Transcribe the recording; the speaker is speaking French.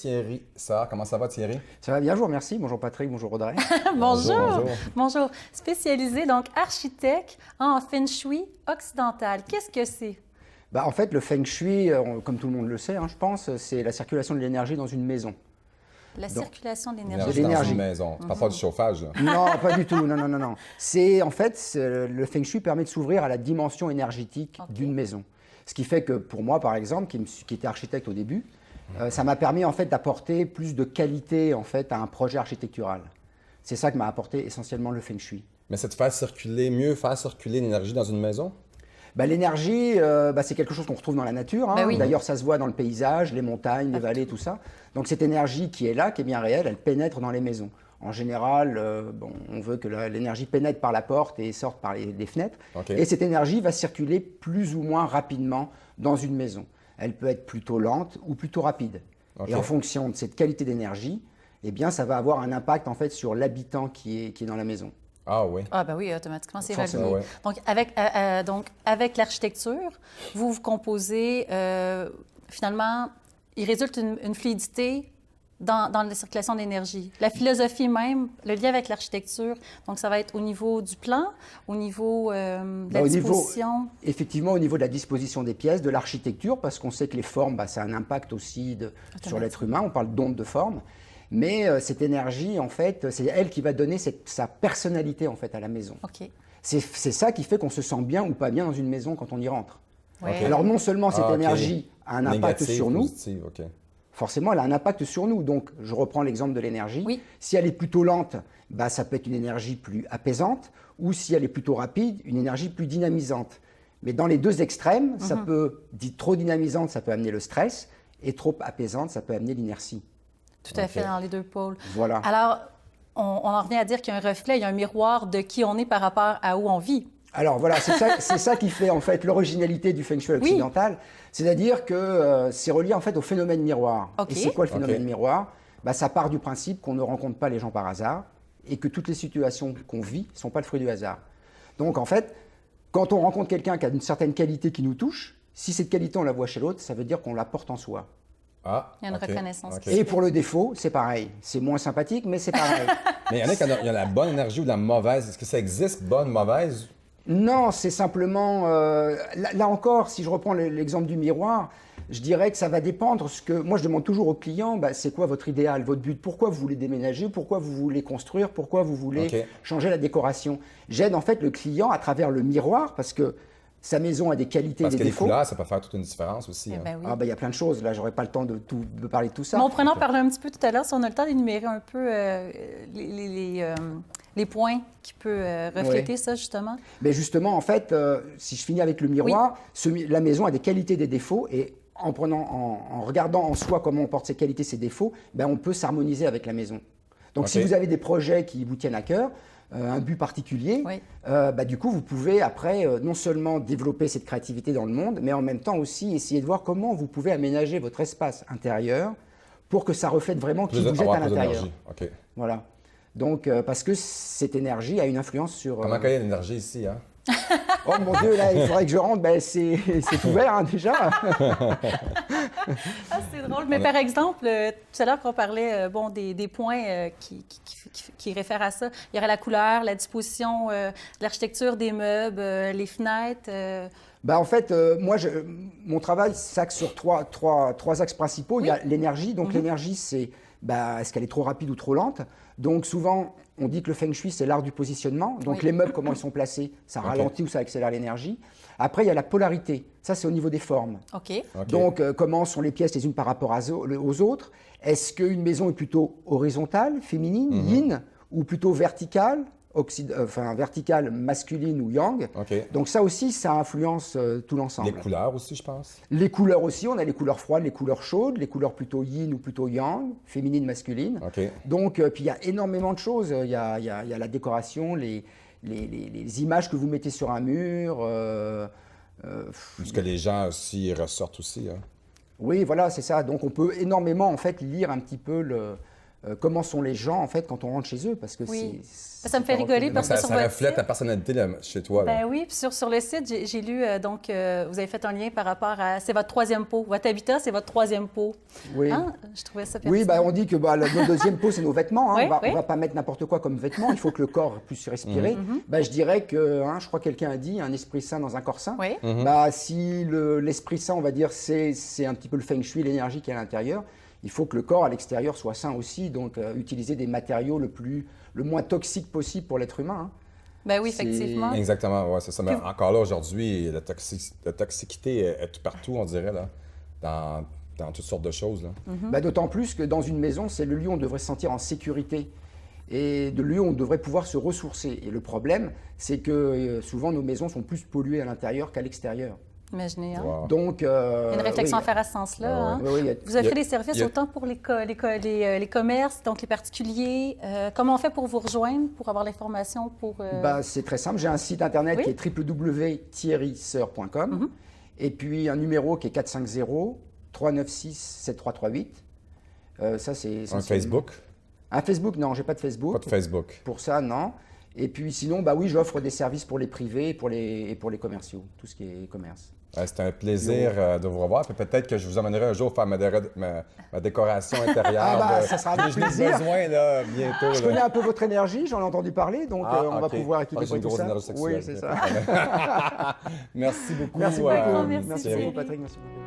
Thierry Sarr. Comment ça va, Thierry? Ça va bien, je vous remercie. Bonjour Patrick, bonjour Audrey. Bonjour. Bonjour. Spécialisé, donc architecte en Feng Shui occidental. Qu'est-ce que c'est? En fait, le Feng Shui, comme tout le monde le sait, je pense, c'est la circulation de l'énergie dans une maison. La circulation de L'énergie l'énergie. dans une maison. Tu parles pas du chauffage, là. Non, pas du tout. Non. C'est en fait, le Feng Shui permet de s'ouvrir à la dimension énergétique d'une maison. Ce qui fait que pour moi, par exemple, qui était architecte au début, ça m'a permis en fait d'apporter plus de qualité en fait à un projet architectural. C'est ça que m'a apporté essentiellement le Feng Shui. Mais c'est de faire circuler l'énergie dans une maison? L'énergie, c'est quelque chose qu'on retrouve dans la nature. Oui. D'ailleurs, ça se voit dans le paysage, les montagnes, les vallées, tout ça. Donc cette énergie qui est là, qui est bien réelle, elle pénètre dans les maisons. En général, on veut que l'énergie pénètre par la porte et sorte par les fenêtres. Et cette énergie va circuler plus ou moins rapidement dans une maison. Elle peut être plutôt lente ou plutôt rapide. Et en fonction de cette qualité d'énergie, eh bien, ça va avoir un impact en fait sur l'habitant qui est dans la maison. Ah oui. Ah ben oui, automatiquement, c'est Forcément, relié. Donc, avec l'architecture, vous composez, finalement, il résulte une fluidité dans la circulation d'énergie. La philosophie même, le lien avec l'architecture, donc ça va être au niveau du plan, au niveau de la disposition. Effectivement, au niveau de la disposition des pièces, de l'architecture, parce qu'on sait que les formes, ça a un impact aussi sur l'être humain, on parle d'onde de forme. Mais cette énergie, en fait, c'est elle qui va donner sa personnalité en fait à la maison. C'est ça qui fait qu'on se sent bien ou pas bien dans une maison quand on y rentre. Alors non seulement cette énergie a un impact sur nous, forcément elle a un impact sur nous. Donc je reprends l'exemple de l'énergie. Si elle est plutôt lente, ça peut être une énergie plus apaisante, ou si elle est plutôt rapide, une énergie plus dynamisante. Mais dans les deux extrêmes, ça peut, trop dynamisante, ça peut amener le stress, et trop apaisante, ça peut amener l'inertie. Tout à fait, dans les deux pôles. Voilà. Alors, on en revient à dire qu'il y a un reflet, il y a un miroir de qui on est par rapport à où on vit. Alors voilà, c'est ça qui fait en fait l'originalité du Feng Shui occidental, c'est-à-dire que c'est relié en fait au phénomène miroir. Et c'est quoi le phénomène miroir? Ça part du principe qu'on ne rencontre pas les gens par hasard et que toutes les situations qu'on vit ne sont pas le fruit du hasard. Donc en fait, quand on rencontre quelqu'un qui a une certaine qualité qui nous touche, si cette qualité on la voit chez l'autre, ça veut dire qu'on la porte en soi. Il y a une reconnaissance. Et pour le défaut, c'est pareil. C'est moins sympathique, mais c'est pareil. Mais il y en a qui ont la bonne énergie ou la mauvaise. Est-ce que ça existe, bonne, mauvaise? Non, c'est simplement... là encore, si je reprends l'exemple du miroir, je dirais que ça va dépendre. Moi, je demande toujours aux clients, c'est quoi votre idéal, votre but? Pourquoi vous voulez déménager? Pourquoi vous voulez construire? Pourquoi vous voulez changer la décoration? J'aide en fait le client à travers le miroir parce que sa maison a des qualités et des défauts. Parce que les couleurs, ça peut faire toute une différence aussi. Il y a plein de choses. Là, j'aurais pas le temps de parler de tout ça. Mais on pourrait en parler un petit peu tout à l'heure, si on a le temps d'énumérer un peu les points qui peuvent refléter ça, justement. Mais justement, en fait, si je finis avec le miroir, la maison a des qualités et des défauts. Et en regardant en soi comment on porte ses qualités, ses défauts, on peut s'harmoniser avec la maison. Donc, si vous avez des projets qui vous tiennent à cœur, un but particulier, du coup, vous pouvez après non seulement développer cette créativité dans le monde, mais en même temps aussi essayer de voir comment vous pouvez aménager votre espace intérieur pour que ça reflète vraiment qui vous êtes à l'intérieur. Voilà. Donc, parce que cette énergie a une influence sur... Comment il y a l'énergie ici, hein? Oh mon Dieu, là, il faudrait que je rentre. C'est ouvert, déjà. C'est drôle. Mais par exemple, tout à l'heure qu'on parlait des points qui réfèrent à ça, il y aurait la couleur, la disposition, l'architecture des meubles, les fenêtres. En fait, moi, mon travail s'axe sur trois axes principaux. Il y a l'énergie. Donc, l'énergie, c'est est-ce qu'elle est trop rapide ou trop lente? Donc, souvent, on dit que le Feng Shui, c'est l'art du positionnement. Donc, les meubles, comment ils sont placés, ça ralentit ou ça accélère l'énergie. Après, il y a la polarité. Ça, c'est au niveau des formes. Donc, comment sont les pièces les unes par rapport aux autres? Est-ce qu'une maison est plutôt horizontale, féminine, yin, ou plutôt verticale, verticale, masculine ou yang? Donc, ça aussi, ça influence tout l'ensemble. Les couleurs aussi, je pense. Les couleurs aussi, on a les couleurs froides, les couleurs chaudes, les couleurs plutôt yin ou plutôt yang, féminine, masculine. Donc, puis il y a énormément de choses. Il y a la décoration, les images que vous mettez sur un mur. Parce que les gens aussi ressortent aussi. Hein. Oui, voilà, c'est ça. Donc, on peut énormément, en fait, lire un petit peu comment sont les gens, en fait, quand on rentre chez eux, parce que Oui. c'est... Ça me fait rigoler Donc, parce que ça, sur ça votre reflète site- ta personnalité là, chez toi. Là. Ben oui, puis sur le site, j'ai lu, vous avez fait un lien par rapport à, c'est votre troisième pot. Votre habitat, c'est votre troisième pot. Oui. Hein? Je trouvais ça Oui, pertinent. on dit que nos deuxième pot, c'est nos vêtements. Hein. Oui, On oui. va pas mettre n'importe quoi comme vêtements. Il faut que le corps puisse respirer. Je dirais que, je crois que quelqu'un a dit, un esprit sain dans un corps sain. Oui. Si l'esprit sain, on va dire, c'est un petit peu le feng shui, l'énergie qui est à l'intérieur, il faut que le corps à l'extérieur soit sain aussi. Donc, utiliser des matériaux le moins toxiques possible pour l'être humain. Hein. Ben oui, C'est- effectivement. Exactement, ouais, c'est ça. Mais encore là, aujourd'hui, la toxicité est tout partout, on dirait, là, dans toutes sortes de choses. Là. D'autant plus que dans une maison, c'est le lieu où on devrait se sentir en sécurité. Et de lieu où on devrait pouvoir se ressourcer. Et le problème, c'est que souvent nos maisons sont plus polluées à l'intérieur qu'à l'extérieur. Imaginez, hein? Wow. Donc, Il y a une réflexion oui, à faire à ce sens-là. Ah hein? oui, oui, il y a- Vous offrez Il y a- des services il y a- autant pour les commerces, donc les particuliers. Comment on fait pour vous rejoindre, pour avoir l'information pour... c'est très simple. J'ai un site internet Oui. qui est www.thierryseur.com et puis un numéro qui est 450-396-7338. Ça, c'est Un essentiellement- Facebook? Un Facebook, non, j'ai pas de Facebook. Pas de Facebook. Pour ça, non. Et puis sinon, oui, j'offre des services pour les privés et pour les commerciaux, tout ce qui est commerce. C'était un plaisir de vous revoir. Puis peut-être que je vous emmènerai un jour faire ma décoration intérieure. Ça sera avec J'en ai plaisir. besoin là, bientôt. Je là. connais un peu votre énergie, j'en ai entendu parler, donc on va ok. pouvoir équiper J'ai une tout grosse ça. énergie sexuelle. Oui, c'est ça. Merci beaucoup. Merci beaucoup. Merci, Merci Thierry. beaucoup, Patrick. Merci beaucoup.